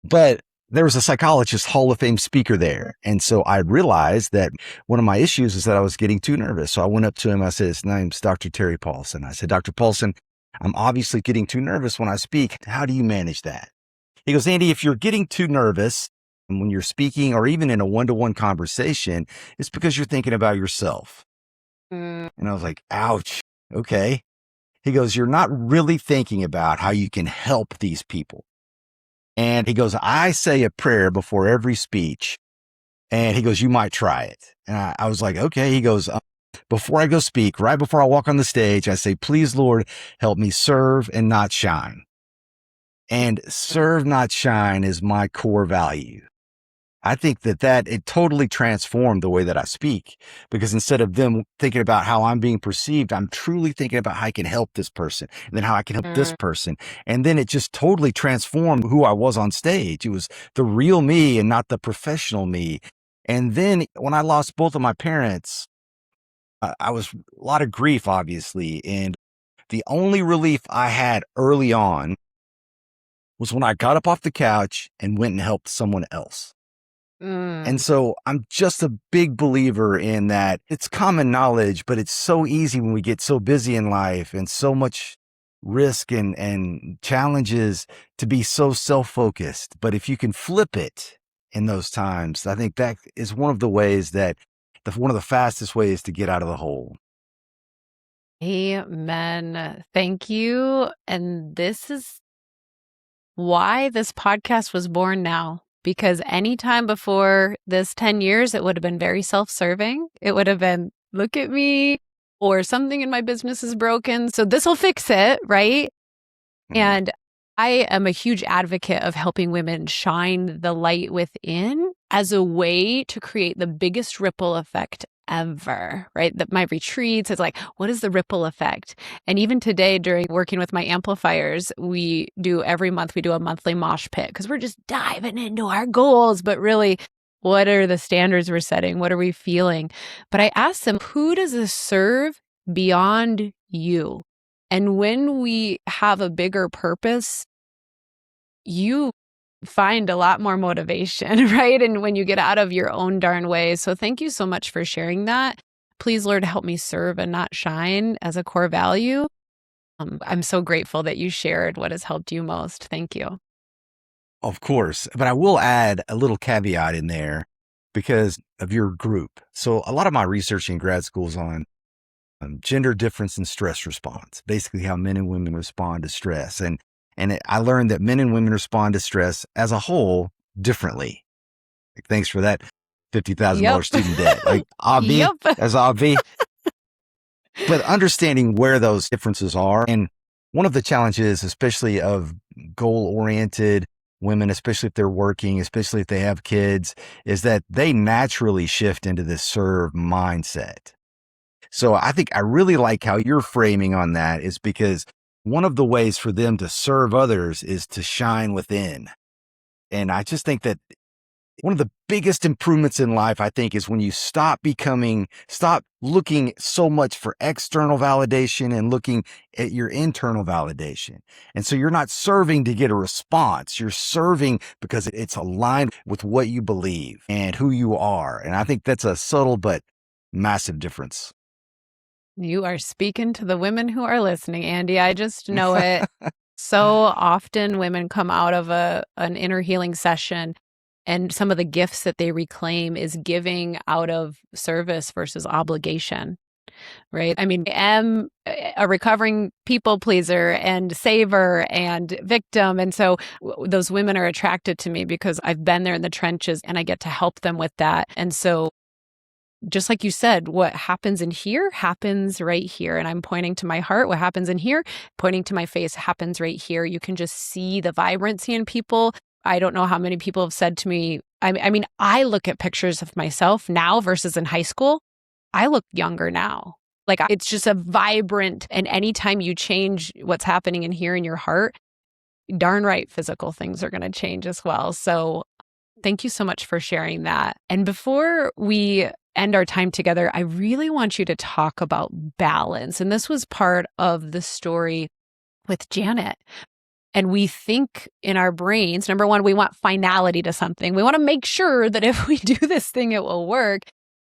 But there was a psychologist, Hall of Fame speaker there. And so I realized that one of my issues is that I was getting too nervous. So I went up to him. I said, his name's Dr. Terry Paulson. I said, Dr. Paulson, I'm obviously getting too nervous when I speak. How do you manage that? He goes, Andy, if you're getting too nervous when you're speaking or even in a one-to-one conversation, it's because you're thinking about yourself. And I was like, ouch. Okay. He goes, you're not really thinking about how you can help these people. And he goes, I say a prayer before every speech. And he goes, you might try it. And I was like, okay. He goes, before I go speak, right before I walk on the stage, I say, please, Lord, help me serve and not shine. And serve, not shine is my core value. I think that it totally transformed the way that I speak, because instead of them thinking about how I'm being perceived, I'm truly thinking about how I can help this person and then how I can help this person. And then it just totally transformed who I was on stage. It was the real me and not the professional me. And then when I lost both of my parents, I was a lot of grief, obviously. And the only relief I had early on was when I got up off the couch and went and helped someone else. And so I'm just a big believer in that. It's common knowledge, but it's so easy when we get so busy in life and so much risk and challenges to be so self-focused. But if you can flip it in those times, I think that is one of the ways one of the fastest ways to get out of the hole.
Amen. Thank you. And this is why this podcast was born now. Because anytime before this 10 years, it would have been very self-serving. It would have been, look at me, or something in my business is broken, so this will fix it, right? And I am a huge advocate of helping women shine the light within as a way to create the biggest ripple effect ever, right? That my retreats is like, what is the ripple effect? And even today, during working with my amplifiers, every month we do a monthly mosh pit because we're just diving into our goals. But really, what are the standards we're setting? What are we feeling? But I asked them, who does this serve beyond you? And when we have a bigger purpose, you find a lot more motivation, right? And when you get out of your own darn way. So thank you so much for sharing that. Please, Lord, help me serve and not shine as a core value. I'm so grateful that you shared what has helped you most. Thank you.
Of course. But I will add a little caveat in there because of your group. So a lot of my research in grad school is on gender difference in stress response, basically how men and women respond to stress. And I learned that men and women respond to stress as a whole differently. Like, thanks for that $50,000 student debt. Like, obvi, as obvi. But understanding where those differences are. And one of the challenges, especially of goal-oriented women, especially if they're working, especially if they have kids, is that they naturally shift into this serve mindset. So I think I really like how you're framing on that, is because one of the ways for them to serve others is to shine within. And I just think that one of the biggest improvements in life, I think, is when you stop looking so much for external validation and looking at your internal validation. And so you're not serving to get a response. You're serving because it's aligned with what you believe and who you are. And I think that's a subtle but massive difference.
You are speaking to the women who are listening, Andy. I just know it. So often women come out of an inner healing session, and some of the gifts that they reclaim is giving out of service versus obligation, right? I mean, I am a recovering people pleaser and saver and victim. And so those women are attracted to me because I've been there in the trenches and I get to help them with that. And so just like you said, what happens in here happens right here. And I'm pointing to my heart. What happens in here, pointing to my face, happens right here. You can just see the vibrancy in people. I don't know how many people have said to me, I mean, I look at pictures of myself now versus in high school. I look younger now. Like, it's just a vibrant, and anytime you change what's happening in here in your heart, darn right, physical things are going to change as well. So thank you so much for sharing that. And before we end our time together, I really want you to talk about balance. And this was part of the story with Janet. And we think in our brains, number one, we want finality to something. We want to make sure that if we do this thing, it will work.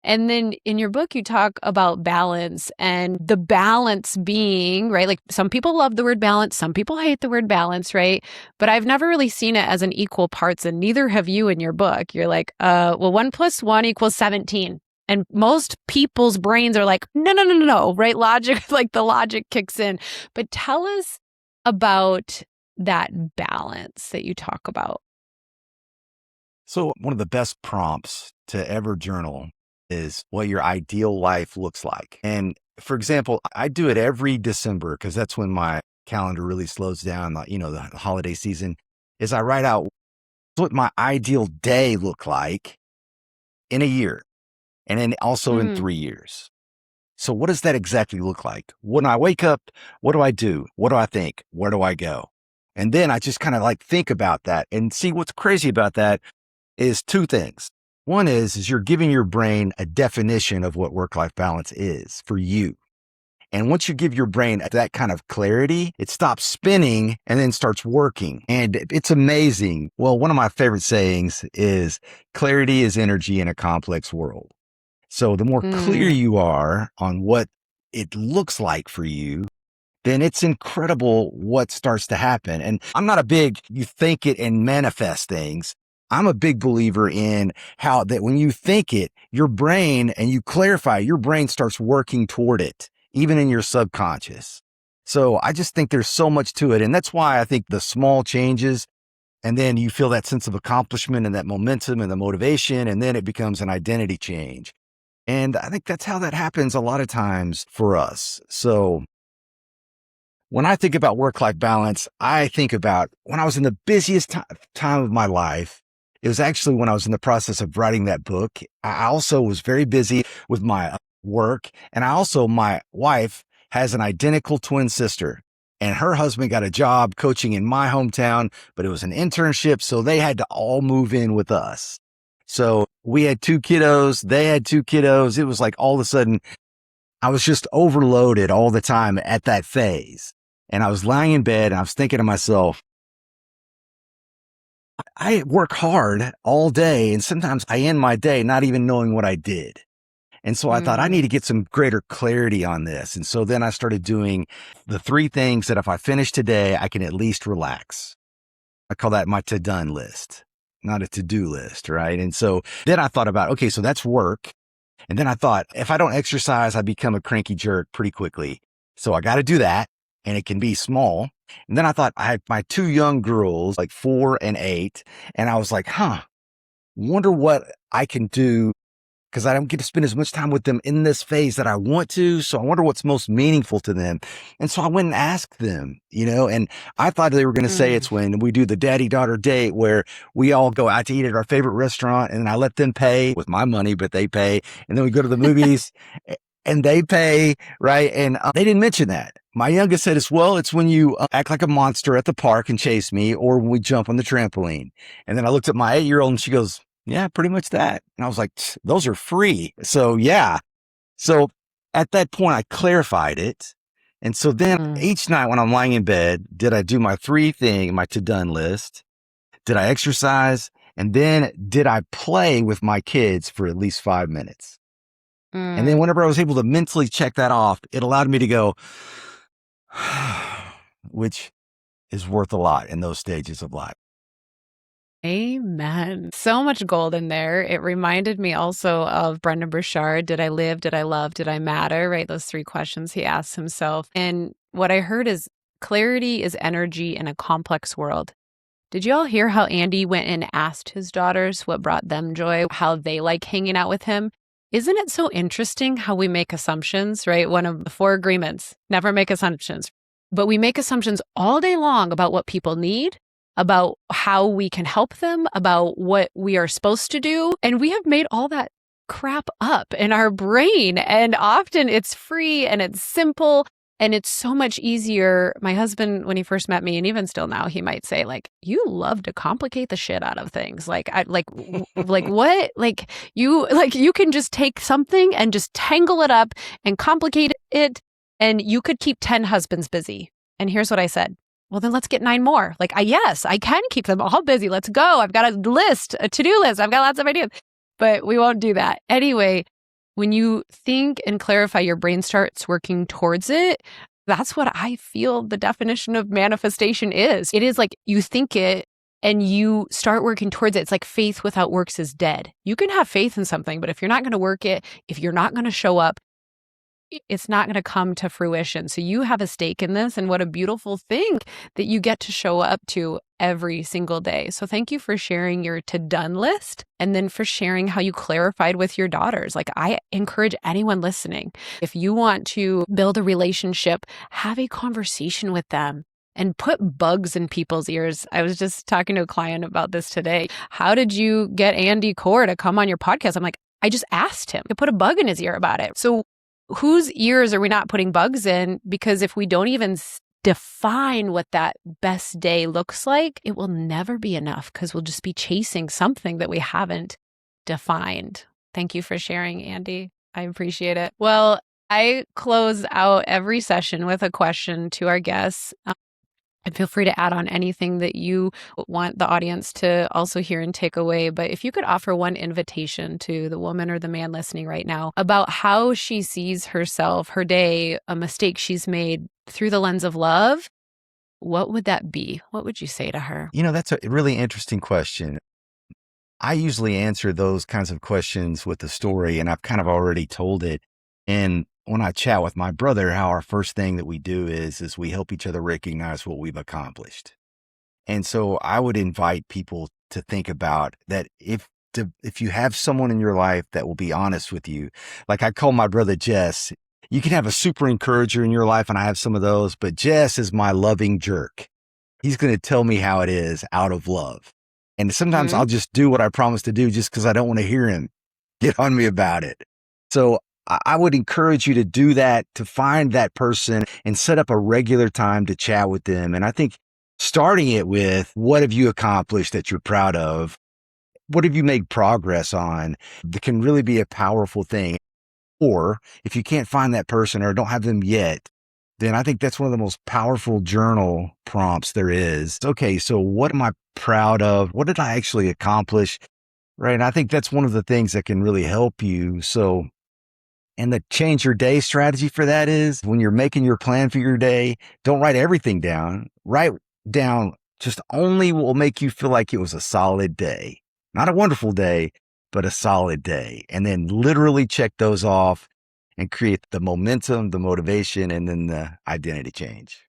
And then in your book, you talk about balance, and the balance being, right? Like, some people love the word balance, some people hate the word balance, right? But I've never really seen it as an equal parts, and neither have you in your book. You're like, well, 1 + 1 = 17. And most people's brains are like, no, right? Logic, like the logic kicks in. But tell us about that balance that you talk about.
So one of the best prompts to ever journal is what your ideal life looks like. And for example, I do it every December because that's when my calendar really slows down, the holiday season, is I write out what my ideal day look like in a year and then also in 3 years. So what does that exactly look like? When I wake up, what do I do? What do I think? Where do I go? And then I just kind of like think about that and see what's crazy about that is 2 things. One is you're giving your brain a definition of what work-life balance is for you. And once you give your brain that kind of clarity, it stops spinning and then starts working. And it's amazing. Well, one of my favorite sayings is clarity is energy in a complex world. So the more clear you are on what it looks like for you, then it's incredible what starts to happen. And I'm not a big, you think it and manifest things. I'm a big believer in how that when you think it, your brain, and you clarify, your brain starts working toward it, even in your subconscious. So I just think there's so much to it. And that's why I think the small changes, and then you feel that sense of accomplishment and that momentum and the motivation, and then it becomes an identity change. And I think that's how that happens a lot of times for us. So when I think about work-life balance, I think about when I was in the busiest time of my life. It was actually when I was in the process of writing that book. I also was very busy with my work. And my wife has an identical twin sister, and her husband got a job coaching in my hometown, but it was an internship. So they had to all move in with us. So we had 2 kiddos. They had 2 kiddos. It was like all of a sudden I was just overloaded all the time at that phase. And I was lying in bed and I was thinking to myself, I work hard all day, and sometimes I end my day not even knowing what I did. And so I thought I need to get some greater clarity on this. And so then I started doing the 3 things that if I finish today, I can at least relax. I call that my to-done list, not a to-do list, right? And so then I thought about, okay, so that's work. And then I thought, if I don't exercise, I become a cranky jerk pretty quickly. So I got to do that, and it can be small. And then I thought, I had my 2 young girls, like 4 and 8. And I was like, wonder what I can do, because I don't get to spend as much time with them in this phase that I want to. So I wonder what's most meaningful to them. And so I went and asked them, and I thought they were going to say it's when we do the daddy-daughter date where we all go out to eat at our favorite restaurant, and I let them pay with my money, but they pay. And then we go to the movies and they pay, right? And they didn't mention that. My youngest said, it's when you act like a monster at the park and chase me, or when we jump on the trampoline. And then I looked at my 8-year-old and she goes, yeah, pretty much that. And I was like, those are free. So yeah. So at that point I clarified it. And so then each night when I'm lying in bed, did I do my 3 thing, my to-done list? Did I exercise? And then did I play with my kids for at least 5 minutes? And then whenever I was able to mentally check that off, it allowed me to go, which is worth a lot in those stages of life.
Amen. So much gold in there. It reminded me also of Brendan Burchard. Did I live? Did I love? Did I matter? Right? Those 3 questions he asked himself. And what I heard is clarity is energy in a complex world. Did you all hear how Andy went and asked his daughters what brought them joy, how they like hanging out with him? isn't it so interesting how we make assumptions, right? One of the 4 agreements, never make assumptions. But we make assumptions all day long about what people need, about how we can help them, about what we are supposed to do. And we have made all that crap up in our brain. And often it's free and it's simple and it's so much easier. My husband, when he first met me, and even still now, he might say, like, you love to complicate the shit out of things. Like, what? You can just take something and just tangle it up and complicate it. And you could keep 10 husbands busy. And here's what I said. Well, then let's get 9 more. Yes, I can keep them all busy. Let's go. I've got a list, a to-do list. I've got lots of ideas, but we won't do that. Anyway, when you think and clarify, your brain starts working towards it. That's what I feel the definition of manifestation is. It is like you think it and you start working towards it. It's like faith without works is dead. You can have faith in something, but if you're not going to work it, if you're not going to show up, it's not going to come to fruition. So you have a stake in this, and what a beautiful thing that you get to show up to every single day. So thank you for sharing your to-done list, and then for sharing how you clarified with your daughters. I encourage anyone listening, if you want to build a relationship, have a conversation with them and put bugs in people's ears. I was just talking to a client about this today. How did you get Andy Core to come on your podcast? I'm like, I just asked him to put a bug in his ear about it. So whose ears are we not putting bugs in? Because if we don't even define what that best day looks like, it will never be enough, because we'll just be chasing something that we haven't defined. Thank you for sharing, Andy. I appreciate it. Well, I close out every session with a question to our guests. And feel free to add on anything that you want the audience to also hear and take away. But if you could offer one invitation to the woman or the man listening right now about how she sees herself, her day, a mistake she's made through the lens of love, what would that be? What would you say to her?
That's a really interesting question. I usually answer those kinds of questions with a story, and I've kind of already told it. And when I chat with my brother, how our first thing that we do is we help each other recognize what we've accomplished. And so I would invite people to think about that. If you have someone in your life that will be honest with you, like I call my brother Jess. You can have a super encourager in your life, and I have some of those, but Jess is my loving jerk. He's going to tell me how it is out of love. And sometimes I'll just do what I promised to do just because I don't want to hear him get on me about it. So I would encourage you to do that, to find that person and set up a regular time to chat with them. And I think starting it with, what have you accomplished that you're proud of? What have you made progress on? That can really be a powerful thing. Or if you can't find that person or don't have them yet, then I think that's one of the most powerful journal prompts there is. Okay, so what am I proud of? What did I actually accomplish? Right. And I think that's one of the things that can really help you. So, and the change your day strategy for that is, when you're making your plan for your day, don't write everything down. Write down just only what will make you feel like it was a solid day. Not a wonderful day, but a solid day. And then literally check those off and create the momentum, the motivation, and then the identity change.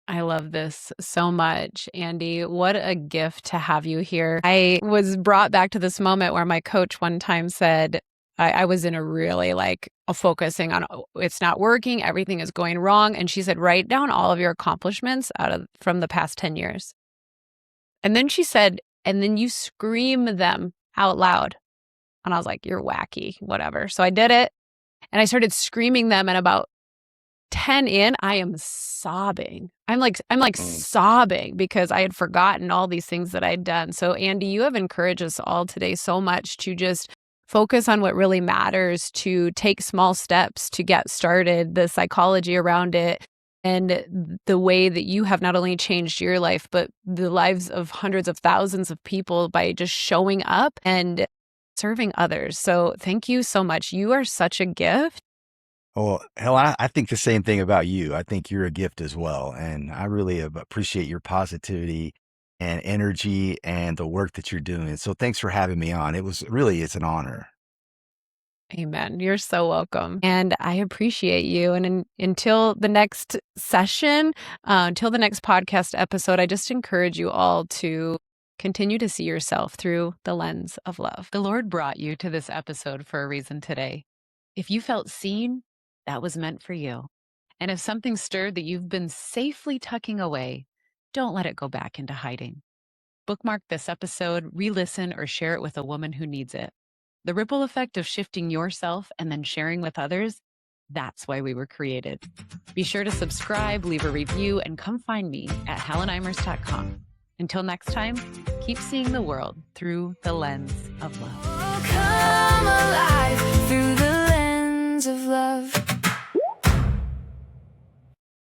I love this so much, Andy. What a gift to have you here. I was brought back to this moment where my coach one time said, I was in a really focusing on, it's not working, everything is going wrong. And she said, write down all of your accomplishments from the past 10 years. And then she said, and then you scream them out loud. And I was like, you're wacky, whatever. So I did it, and I started screaming them, and about 10 in, I am sobbing. I'm like sobbing because I had forgotten all these things that I'd done. So Andy, you have encouraged us all today so much to just focus on what really matters, to take small steps to get started, the psychology around it, and the way that you have not only changed your life, but the lives of hundreds of thousands of people by just showing up and serving others. So thank you so much. You are such a gift.
Oh, hell, I think the same thing about you. I think you're a gift as well. And I really appreciate your positivity and energy and the work that you're doing. So thanks for having me on. It's an honor.
Amen. You're so welcome. And I appreciate you. And until the next session, until the next podcast episode, I just encourage you all to Continue to see yourself through the lens of love. The Lord brought you to this episode for a reason today. If you felt seen, that was meant for you. And if something stirred that you've been safely tucking away, don't let it go back into hiding. Bookmark this episode, re-listen, or share it with a woman who needs it. The ripple effect of shifting yourself and then sharing with others, that's why we were created. Be sure to subscribe, leave a review, and come find me at HelenImers.com. Until next time, keep seeing the world through the lens of love.
Oh, come alive through the lens of love.